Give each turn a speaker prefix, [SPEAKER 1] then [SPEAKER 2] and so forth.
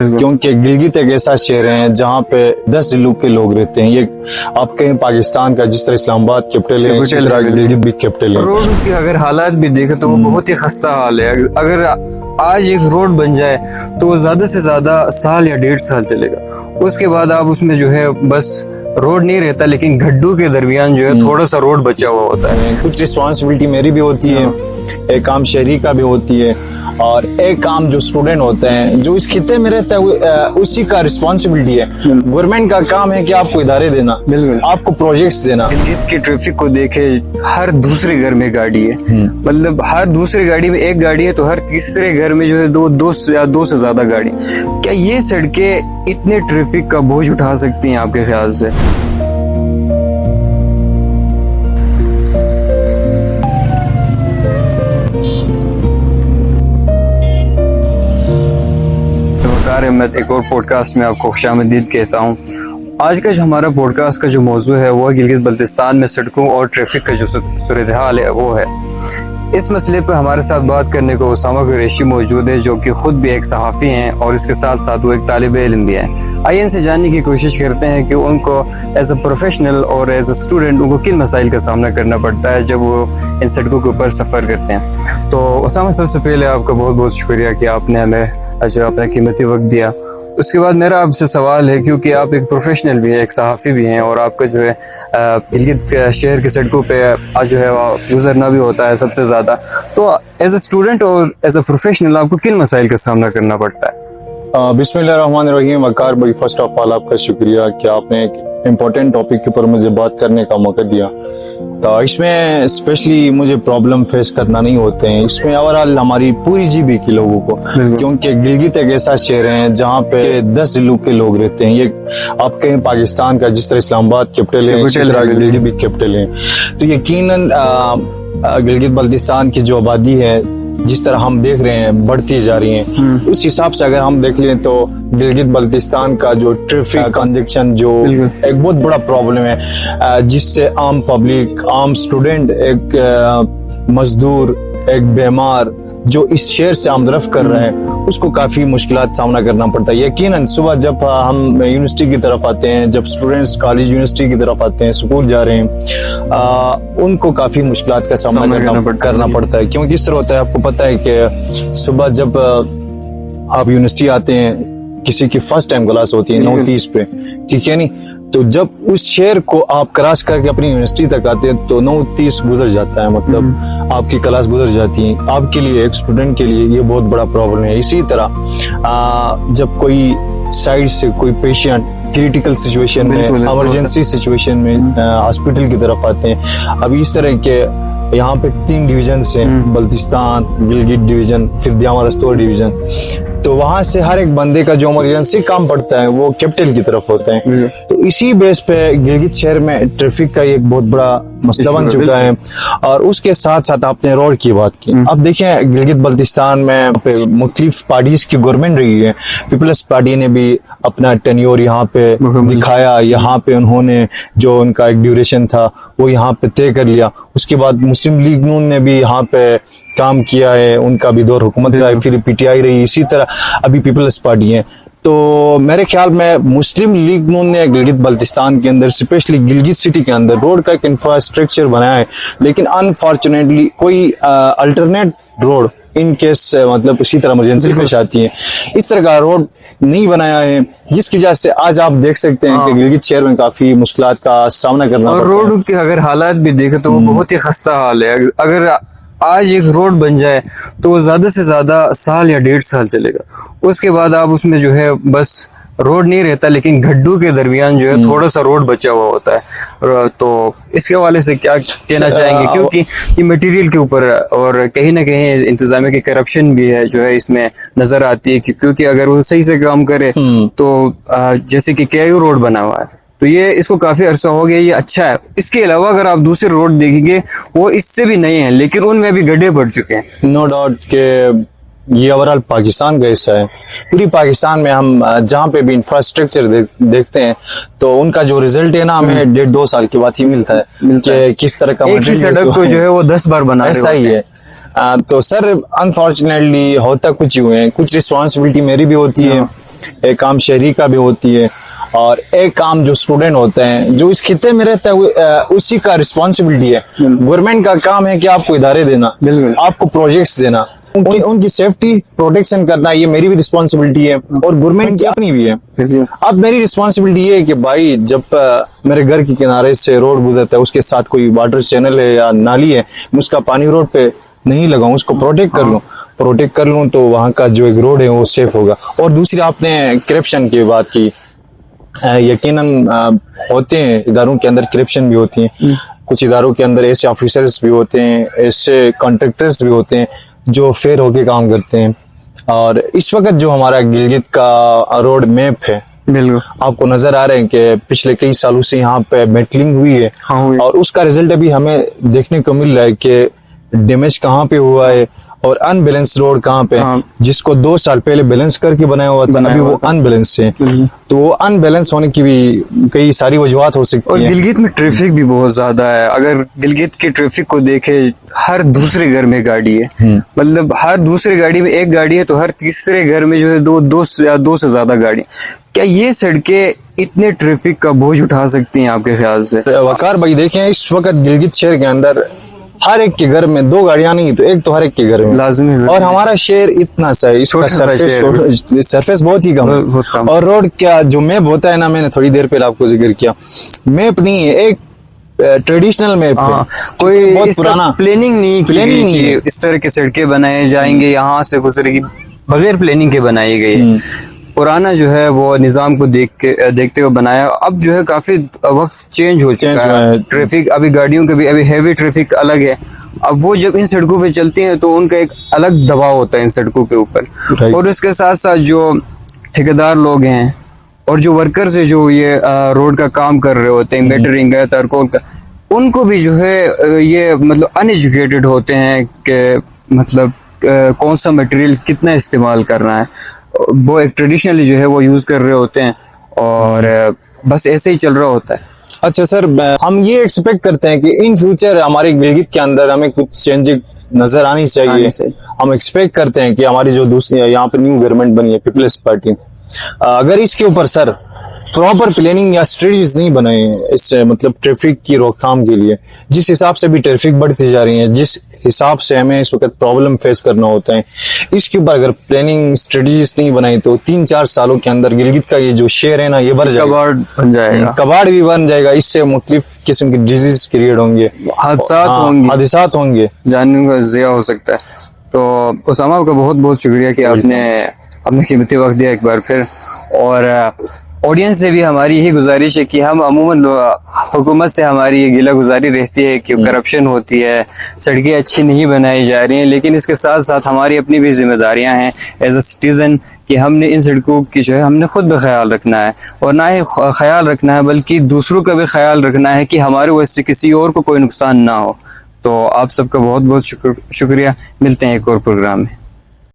[SPEAKER 1] क्योंकि गिलगित एक ऐसा शहर है जहाँ पे 10 जिलों के लोग रहते हैं। ये आप कहें पाकिस्तान का, जिस तरह इस्लामाबाद कैपिटल है, इसी तरह गिलगित भी कैपिटल है।
[SPEAKER 2] रोड की अगर हालात भी देखें तो वो बहुत ही खस्ता हाल है। अगर आज एक रोड बन जाए तो वो ज्यादा से ज्यादा साल या 1.5 साल चलेगा। उसके बाद आप उसमें जो है बस रोड नहीं रहता, लेकिन गड्ढों के दरमियान जो है थोड़ा सा रोड बचा हुआ होता है।
[SPEAKER 1] कुछ रिस्पॉन्सिबिलिटी मेरी भी होती है, एक काम शहरी का भी होती है, और एक काम जो स्टूडेंट होते हैं जो इस खिते में रहता है उसी का रिस्पॉन्सिबिलिटी है। गवर्नमेंट का काम है कि आपको इदारे देना, आपको प्रोजेक्ट्स देना।
[SPEAKER 2] गिलगित के ट्रैफिक को देखे, हर दूसरे घर में गाड़ी है, मतलब हर दूसरे गाड़ी में एक गाड़ी है तो हर तीसरे घर में जो है दो से ज्यादा गाड़ी। क्या ये सड़कें इतने ट्रैफिक का बोझ उठा सकती हैं आपके ख्याल से? मैं एक और पॉडकास्ट में आपको खुशामदीद कहता हूँ। आज का जो हमारा पॉडकास्ट का जो मौजू है वो गिलगित बल्तिस्तान में सड़कों और ट्रैफिक का जो सूरत हाल है वो है। इस मसले पर हमारे साथ बात करने को उसामा कुरैशी मौजूद है, जो कि खुद भी एक सहाफ़ी हैं और इसके साथ साथ वो एक तालिब इल्म भी है। आइए इनसे जानने की कोशिश करते हैं कि उनको एज अ प्रोफेशनल और एज अ स्टूडेंट उनको किन मसाइल का सामना करना पड़ता है जब वो इन सड़कों के ऊपर सफ़र करते हैं। तो उसामा, सबसे पहले आपका बहुत बहुत शुक्रिया कि आपने हमें जो अपना कीमती वक्त दिया। उसके बाद मेरा आपसे सवाल है, क्योंकि आप एक प्रोफेशनल भी हैं, एक सहाफ़ी भी हैं, और आपका जो है गिलगित शहर की सड़कों पे आज जो है गुजरना भी होता है सबसे ज़्यादा, तो एज अ स्टूडेंट और एज अ प्रोफेशनल आपको किन मसाइल का सामना करना पड़ता है?
[SPEAKER 1] बिस्मिल्लाहिर्रहमानिर्रहीम। वकार भाई, फर्स्ट ऑफ ऑल आपका शुक्रिया कि आपने एक इम्पोर्टेंट टॉपिक के ऊपर मुझे बात करने का मौका दिया। तो इसमें स्पेशली मुझे प्रॉब्लम फेस करना नहीं होते हैं, इसमें ओवरऑल हमारी पूरी जीबी के लोगों को, क्योंकि गिलगित एक ऐसा शहर है जहाँ पे 10 जिलों के लोग रहते हैं। ये आप कहें पाकिस्तान का, जिस तरह इस्लामाबाद कैपिटल है, इसी तरह गिलगित भी कैपिटल है। तो यकीनन गिलगित बल्तिस्तान की जो आबादी है, जिस तरह हम देख रहे हैं बढ़ती जा रही है, उस हिसाब से अगर हम देख लें तो गिलगित बल्तिस्तान का जो ट्रैफिक कंजेक्शन जो एक बहुत बड़ा प्रॉब्लम है, जिससे आम पब्लिक, आम स्टूडेंट, एक मजदूर, एक बीमार जो इस शहर से आमदरफ्त कर रहे हैं, उसको काफी मुश्किलात सामना करना पड़ता है। यकीनन सुबह जब हम यूनिवर्सिटी की तरफ आते हैं, जब स्टूडेंट्स कॉलेज यूनिवर्सिटी की तरफ आते हैं, स्कूल जा रहे हैं, उनको काफी मुश्किलात का सामना करना पड़ता है। क्योंकि इस तरह होता है, आपको पता है कि सुबह जब आप यूनिवर्सिटी आते हैं, किसी की फर्स्ट टाइम क्लास होती है 9:30 पे, ठीक है नहीं, तो जब उस शहर को आप क्रॉस करके अपनी यूनिवर्सिटी तक आते हैं तो 9:30 गुजर जाता है, मतलब आपकी क्लास गुजर जाती है। आपके लिए, एक स्टूडेंट के लिए ये बहुत बड़ा प्रॉब्लम है। इसी तरह जब कोई साइड से कोई पेशेंट क्रिटिकल सिचुएशन में, इमरजेंसी सिचुएशन में हॉस्पिटल की तरफ आते हैं, अभी इस तरह के यहाँ पे 3 डिवीजन हैं, बल्तिस्तान, गिलगित डिवीजन, फिर दियामा रस्तोर डिवीजन। तो वहां से हर एक बंदे का जो इमरजेंसी काम पड़ता है वो कैपिटल की तरफ होता है। तो इसी बेस पे गिलगित शहर में ट्रैफिक का एक बहुत बड़ा मसला बन चुका है। और उसके साथ साथ आपने रोड की बात की। अब देखें, गिलगित बल्तिस्तान में मुख्तलिफ पार्टीज की गवर्नमेंट रही है। पीपल्स पार्टी ने भी अपना टेन्योर यहाँ पे दिखाया, यहाँ पे उन्होंने जो उनका एक ड्यूरेशन था वो यहाँ पे तय कर लिया। उसके बाद मुस्लिम लीग नून ने भी यहाँ पे काम किया है, उनका भी दौर हुकूमत का है, फिर पीटीआई रही, इसी तरह अभी पीपल्स पार्टी है। तो मेरे ख्याल में मुस्लिम लीग नून ने गिलगित बल्तिस्तान के अंदर, स्पेशली गिलगित सिटी के अंदर रोड का एक इंफ्रास्ट्रक्चर बनाया है, लेकिन अनफॉर्चुनेटली कोई अल्टरनेट रोड इन केस मतलब इसी तरह इमरजेंसी पेश आती है, इस तरह का रोड नहीं बनाया है, जिसकी वजह से आज आप देख सकते हैं कि गिलगित शहर में काफी मुश्किलात का सामना करना पड़ता है।
[SPEAKER 2] और रोड के अगर हालात भी देखें तो वो बहुत ही खस्ता हाल है। अगर आज एक रोड बन जाए तो वो ज्यादा से ज्यादा साल या 1.5 साल चलेगा। उसके बाद आप उसमें जो है बस रोड नहीं रहता, लेकिन गड्ढों के दरमियान जो है थोड़ा सा रोड बचा हुआ होता है। तो इसके हवाले से क्या कहना चाहेंगे? क्योंकि ये मटेरियल के ऊपर और कहीं ना कहीं इंतजामिया की करप्शन भी है जो है इसमें नजर आती है, क्योंकि अगर वो सही से काम करे तो जैसे कि केयू रोड बना हुआ है, तो ये इसको काफी अरसा हो गया, ये अच्छा है। इसके अलावा अगर आप दूसरे रोड देखेंगे वो इससे भी नए हैं, लेकिन उनमें भी गड्ढे पड़ चुके हैं।
[SPEAKER 1] नो डाउट के ये ओवरऑल पाकिस्तान का हिस्सा है। पूरी पाकिस्तान में हम जहाँ पे भी इंफ्रास्ट्रक्चर देखते हैं तो उनका जो रिजल्ट है ना, हमें 1.5-2 साल के बाद ही मिलता है कि किस तरह का
[SPEAKER 2] एक ही सड़क को जो है वो 10 बार बना,
[SPEAKER 1] ऐसा ही है। तो सर अनफॉर्चुनेटली होता कुछ यूं है, कुछ रिस्पॉन्सिबिलिटी मेरी भी होती है, एक काम शहरी का भी होती है, और एक काम जो स्टूडेंट होते हैं जो इस खित्ते में रहता है उसी का रिस्पॉन्सिबिलिटी है। गवर्नमेंट का काम है कि आपको इदारे देना, आपको प्रोजेक्ट्स देना, उनकी सेफ्टी प्रोटेक्शन करना, ये मेरी भी रिस्पॉन्सिबिलिटी है और गवर्नमेंट की अपनी भी है। अब मेरी रिस्पॉन्सिबिलिटी ये है कि भाई जब मेरे घर के किनारे से रोड गुजरता है, उसके साथ कोई वाटर चैनल है या नाली है, मैं उसका पानी रोड पे नहीं लगाऊं, उसको प्रोटेक्ट कर लूं तो वहां का जो एक रोड है वो सेफ होगा। और दूसरी आपने करप्शन की बात की, यकीनन होते हैं इदारों के अंदर करप्शन भी होती है, कुछ इदारों के अंदर ऐसे ऑफिसर्स भी होते हैं, ऐसे कॉन्ट्रैक्टर्स भी होते हैं जो फेयर होके काम करते हैं। और इस वक्त जो हमारा गिलगित का रोड मैप है,
[SPEAKER 2] बिल्कुल
[SPEAKER 1] आपको नजर आ रहे हैं कि पिछले कई सालों से यहाँ पे मेटलिंग हुई है। और उसका रिजल्ट अभी हमें देखने को मिल रहा है कि डैमेज कहाँ पे हुआ है और अनबैलेंस रोड कहाँ पे, जिसको 2 साल पहले बैलेंस करके बनाया हुआ था, अभी वो अनबैलेंस है। तो वो अनबैलेंस होने की भी कई सारी वजूहत हो सकती
[SPEAKER 2] और
[SPEAKER 1] है।
[SPEAKER 2] गिलगित में ट्रैफिक भी बहुत ज्यादा है। अगर गिलगित के ट्रैफिक को देखे, हर दूसरे घर में गाड़ी है, मतलब हर दूसरे गाड़ी में एक गाड़ी है, तो हर तीसरे घर में जो है दो से ज्यादा गाड़ी। क्या ये सड़कें इतने ट्रैफिक का बोझ उठा सकती हैं आपके ख्याल से?
[SPEAKER 1] वकार भाई देखें, इस वक्त गिलगित शहर के अंदर हर एक के घर में 2 गाड़ियां नहीं तो एक तो हर एक के घर में
[SPEAKER 2] लाजमी है।
[SPEAKER 1] और हमारा शहर इतना सा है, इसका सरफेस बहुत ही कम है। और रोड क्या जो मैप होता है ना, मैंने थोड़ी देर पहले आपको जिक्र किया, मैप नहीं है, एक ट्रेडिशनल मैप है,
[SPEAKER 2] कोई
[SPEAKER 1] बहुत पुराना
[SPEAKER 2] प्लानिंग नहीं कि इस तरह के सड़कें बनाए जाएंगे, यहाँ से गुजरेगी, बगैर प्लानिंग के बनाई गई। पुराना जो है वो निजाम को देखते हुए बनाया। अब जो है काफी वक्त चेंज हो चुका है, ट्रैफिक अभी गाड़ियों के भी अभी हैवी ट्रैफिक अलग है। अब वो जब इन सड़कों पे चलती हैं तो उनका एक अलग दबाव होता है इन सड़कों के ऊपर। और उसके साथ साथ जो ठेकेदार लोग हैं और जो वर्कर्स है जो ये रोड का काम कर रहे होते हैं, मेटरिंग का, तारकोल का, उनको भी जो है ये मतलब अनएजुकेटेड होते हैं कि मतलब कौन सा मटेरियल कितना इस्तेमाल करना है। वो एक ट्रेडिशनली जो है वो यूज कर रहे होते हैं और बस ऐसे ही चल रहा होता है।
[SPEAKER 1] अच्छा सर, हम ये एक्सपेक्ट करते हैं कि इन फ्यूचर हमारे गिलगित के अंदर हमें कुछ चेंज नजर आनी चाहिए। हम एक्सपेक्ट करते हैं कि हमारी जो दूसरी यहाँ पे न्यू गवर्नमेंट बनी है पीपल्स पार्टी, अगर इसके ऊपर सर प्रॉपर प्लानिंग या स्ट्रेटजीज नहीं बनाए इससे मतलब ट्रैफिक की रोकथाम के लिए, जिस हिसाब से भी ट्रैफिक बढ़ती जा रही है, जिस हिसाब से हमें इस वक्त प्रॉब्लम फेस करना होता है, इसके ऊपर अगर प्लानिंग स्ट्रेटजीज नहीं बनाई तो 3-4 सालों के अंदर गिलगित का ये जो शेयर है ना, ये बढ़ जाएगा, कबाड़ भी बन जाएगा। इससे मुख्तलिफ किस्म की डिजीज क्रिएट होंगे, हादसात होंगे,
[SPEAKER 2] जानने का ज़िया हो सकता है। तो उसामा का बहुत बहुत शुक्रिया कि आपने अपने कीमती वक्त दिया एक बार फिर। और ऑडियंस से भी हमारी यही गुजारिश है कि हम अमूमन हुकूमत से हमारी ये गिला गुजारी रहती है कि करप्शन होती है, सड़कें अच्छी नहीं बनाई जा रही हैं, लेकिन इसके साथ साथ हमारी अपनी भी जिम्मेदारियां हैं एज अ सिटीजन कि हमने इन सड़कों की जो है हमने खुद भी ख्याल रखना है। और ना ही ख्याल रखना है बल्कि दूसरों का भी ख्याल रखना है कि हमारे वजह से किसी और को कोई नुकसान ना हो। तो आप सबका बहुत बहुत शुक्रिया। मिलते हैं एक और प्रोग्राम में।